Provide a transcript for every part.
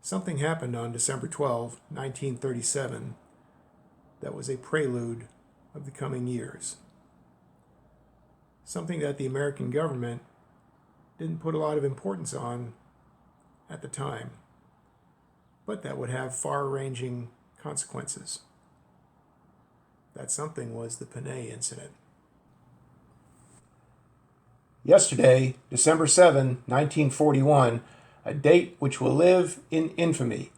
Something happened on December 12, 1937, that was a prelude of the coming years. Something that the American government didn't put a lot of importance on at the time, but that would have far-ranging consequences. That something was the Panay incident. Yesterday, December 7, 1941, a date which will live in infamy,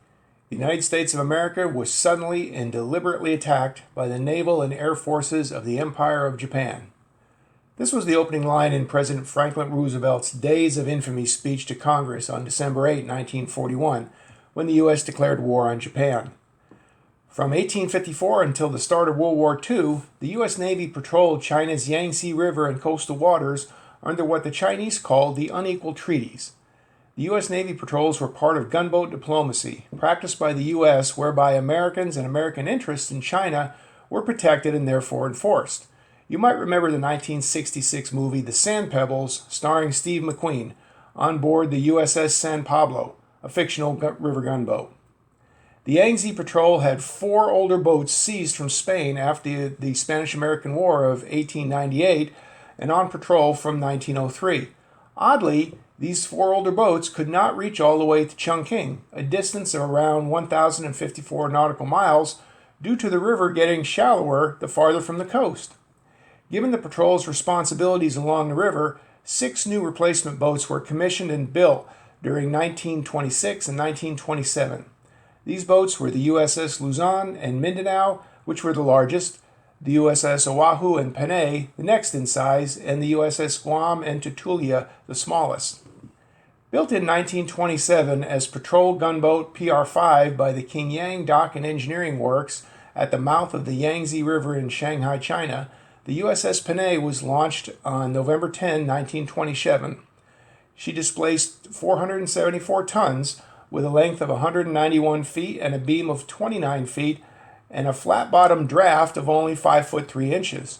the United States of America was suddenly and deliberately attacked by the naval and air forces of the Empire of Japan. This was the opening line in President Franklin Roosevelt's Days of Infamy speech to Congress on December 8, 1941, when the U.S. declared war on Japan. From 1854 until the start of World War II, the U.S. Navy patrolled China's Yangtze River and coastal waters under what the Chinese called the unequal treaties. The U.S. Navy patrols were part of gunboat diplomacy, practiced by the U.S., whereby Americans and American interests in China were protected and therefore enforced. You might remember the 1966 movie The Sand Pebbles, starring Steve McQueen, on board the USS San Pablo, a fictional river gunboat. The Yangtze Patrol had 4 older boats seized from Spain after the Spanish-American War of 1898 and on patrol from 1903. Oddly, these 4 older boats could not reach all the way to Chongqing, a distance of around 1,054 nautical miles, due to the river getting shallower the farther from the coast. Given the patrol's responsibilities along the river, 6 new replacement boats were commissioned and built during 1926 and 1927. These boats were the USS Luzon and Mindanao, which were the largest, the USS Oahu and Panay, the next in size, and the USS Guam and Tutuila, the smallest. Built in 1927 as patrol gunboat PR-5 by the Kiangnan Dock and Engineering Works at the mouth of the Yangtze River in Shanghai, China, the USS Panay was launched on November 10, 1927. She displaced 474 tons with a length of 191 feet and a beam of 29 feet and a flat-bottom draft of only 5 foot 3 inches.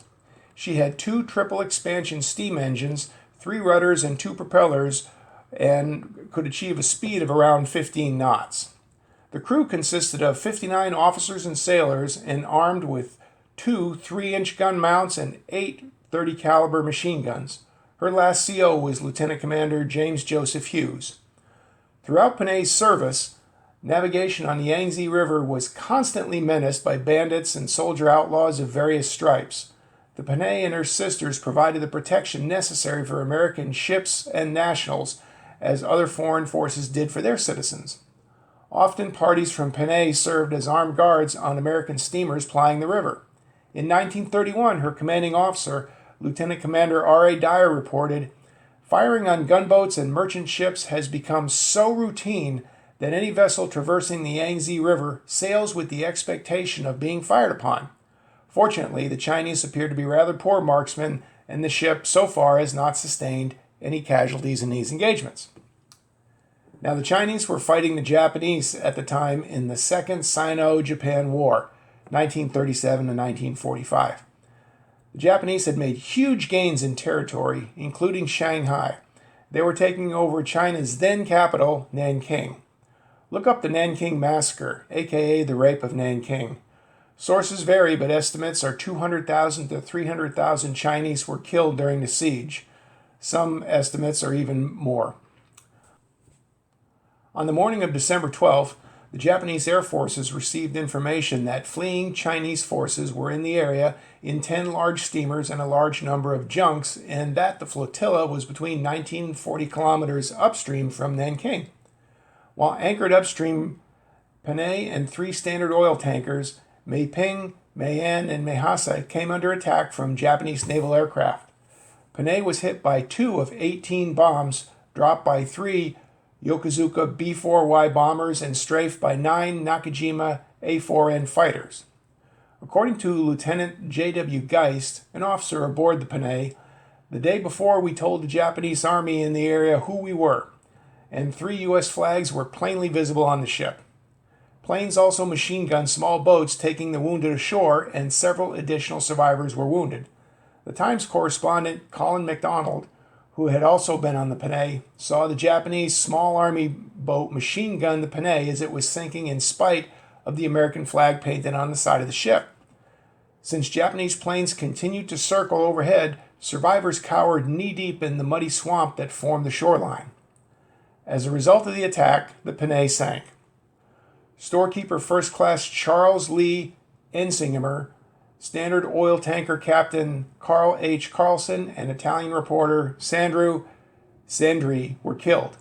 She had 2 triple expansion steam engines, 3 rudders, and 2 propellers, and could achieve a speed of around 15 knots. The crew consisted of 59 officers and sailors and armed with 2 3-inch gun mounts and 8 .30 caliber machine guns. Her last CO was Lieutenant Commander James Joseph Hughes. Throughout Panay's service, navigation on the Yangtze River was constantly menaced by bandits and soldier outlaws of various stripes. The Panay and her sisters provided the protection necessary for American ships and nationals, as other foreign forces did for their citizens. Often parties from Panay served as armed guards on American steamers plying the river. In 1931, her commanding officer, Lieutenant Commander R.A. Dyer, reported, "Firing on gunboats and merchant ships has become so routine that any vessel traversing the Yangtze River sails with the expectation of being fired upon. Fortunately, the Chinese appear to be rather poor marksmen, and the ship so far has not sustained any casualties in these engagements." Now, the Chinese were fighting the Japanese at the time in the Second Sino-Japan War, 1937 to 1945. The Japanese had made huge gains in territory, including Shanghai. They were taking over China's then capital, Nanking. Look up the Nanking Massacre, aka the Rape of Nanking. Sources vary, but estimates are 200,000 to 300,000 Chinese were killed during the siege. Some estimates are even more. On the morning of December 12th, the Japanese Air Forces received information that fleeing Chinese forces were in the area in 10 large steamers and a large number of junks, and that the flotilla was between 19 and 40 kilometers upstream from Nanking. While anchored upstream, Panay and 3 standard oil tankers, Mei Ping, Mei An, and Mei Hsia, came under attack from Japanese naval aircraft. Panay was hit by 2 of 18 bombs dropped by 3 Yokozuka B-4Y bombers and strafed by 9 Nakajima A-4N fighters. According to Lieutenant J.W. Geist, an officer aboard the Panay, "The day before we told the Japanese army in the area who we were, and 3 U.S. flags were plainly visible on the ship. Planes also machine-gunned small boats taking the wounded ashore, and several additional survivors were wounded." The Times correspondent Colin MacDonald, who had also been on the Panay, saw the Japanese small army boat machine gun the Panay as it was sinking in spite of the American flag painted on the side of the ship. Since Japanese planes continued to circle overhead, survivors cowered knee-deep in the muddy swamp that formed the shoreline. As a result of the attack, the Panay sank. Storekeeper First Class Charles Lee Ensingemer, Standard Oil Tanker Captain Carl H. Carlson, and Italian reporter Sandro Sandri were killed.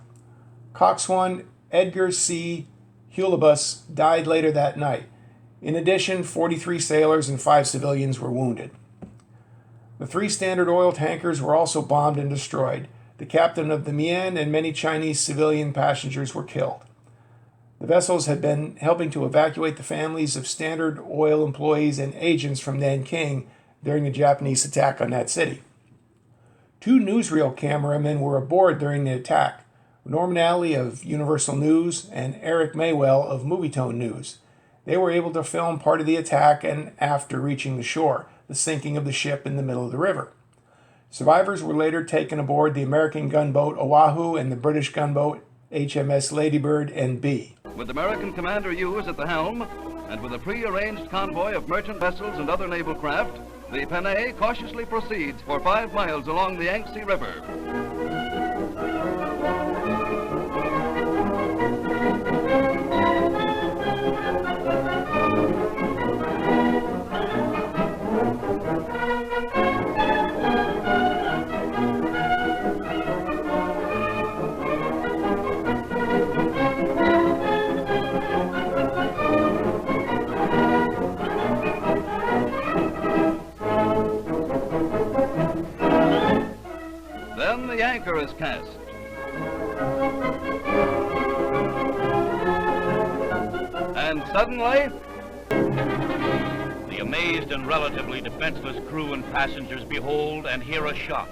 Coxswain Edgar C. Hulebus died later that night. In addition, 43 sailors and 5 civilians were wounded. The 3 Standard Oil tankers were also bombed and destroyed. The captain of the Mian and many Chinese civilian passengers were killed. The vessels had been helping to evacuate the families of Standard Oil employees and agents from Nanking during the Japanese attack on that city. 2 newsreel cameramen were aboard during the attack, Norman Alley of Universal News and Eric Maywell of Movietone News. They were able to film part of the attack and after reaching the shore, the sinking of the ship in the middle of the river. Survivors were later taken aboard the American gunboat Oahu and the British gunboat HMS Ladybird and B. With American Commander Hughes at the helm, and with a pre-arranged convoy of merchant vessels and other naval craft, the Panay cautiously proceeds for 5 miles along the Yangtze River. Then the anchor is cast. And suddenly, the amazed and relatively defenseless crew and passengers behold and hear a shot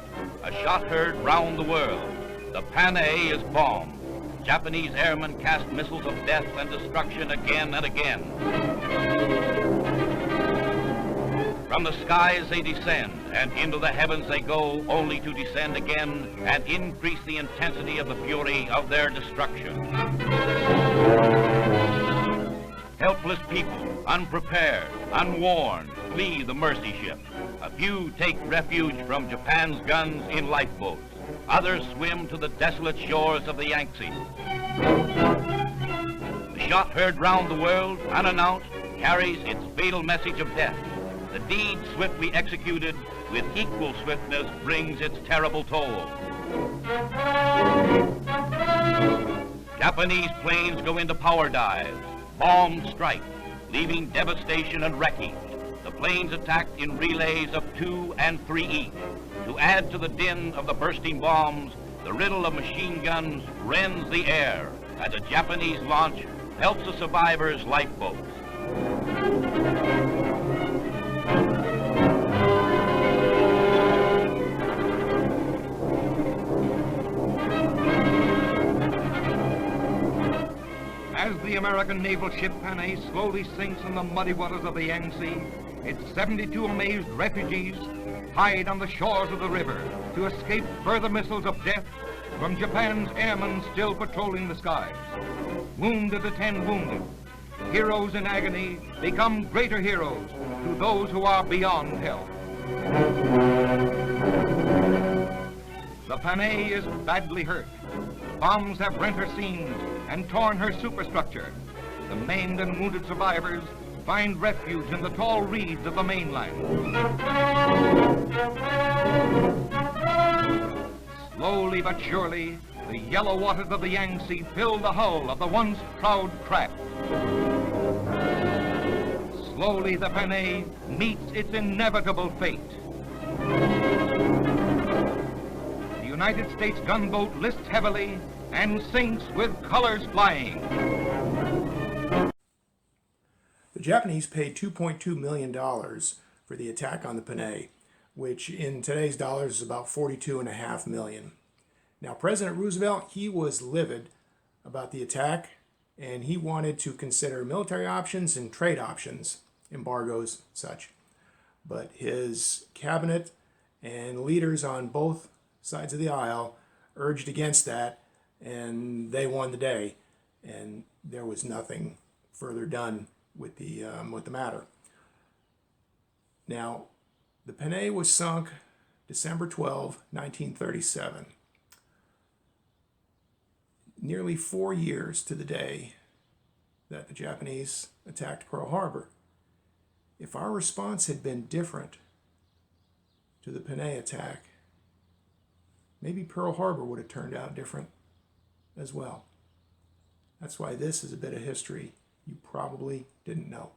heard round the world. The Panay is bombed. Japanese airmen cast missiles of death and destruction again and again. From the skies they descend, and into the heavens they go, only to descend again and increase the intensity of the fury of their destruction. Helpless people, unprepared, unwarned, flee the mercy ship. A few take refuge from Japan's guns in lifeboats. Others swim to the desolate shores of the Yangtze. The shot heard round the world, unannounced, carries its fatal message of death. The deed swiftly executed with equal swiftness brings its terrible toll. Japanese planes go into power dives. Bombs strike, leaving devastation and wreckage. The planes attacked in relays of 2 and 3 each. To add to the din of the bursting bombs, the riddle of machine guns rends the air as a Japanese launch helps the survivors' lifeboats. As the American naval ship Panay slowly sinks in the muddy waters of the Yangtze, its 72 amazed refugees hide on the shores of the river to escape further missiles of death from Japan's airmen still patrolling the skies. Wounded attend wounded. Heroes in agony become greater heroes to those who are beyond help. The Panay is badly hurt. Bombs have rent her seams and torn her superstructure. The maimed and wounded survivors find refuge in the tall reeds of the mainland. Slowly but surely, the yellow waters of the Yangtze fill the hull of the once proud craft. Slowly the Panay meets its inevitable fate. The United States gunboat lists heavily and sinks with colors flying. The Japanese paid $2.2 million for the attack on the Panay, which in today's dollars is about $42.5 million. Now, President Roosevelt, he was livid about the attack, and he wanted to consider military options and trade options, embargoes, such. But his cabinet and leaders on both sides of the aisle urged against that, and they won the day, and there was nothing further done with the matter. Now, the Panay was sunk December 12, 1937. Nearly 4 years to the day that the Japanese attacked Pearl Harbor. If our response had been different to the Panay attack, maybe Pearl Harbor would have turned out different as well. That's why this is a bit of history you probably didn't know.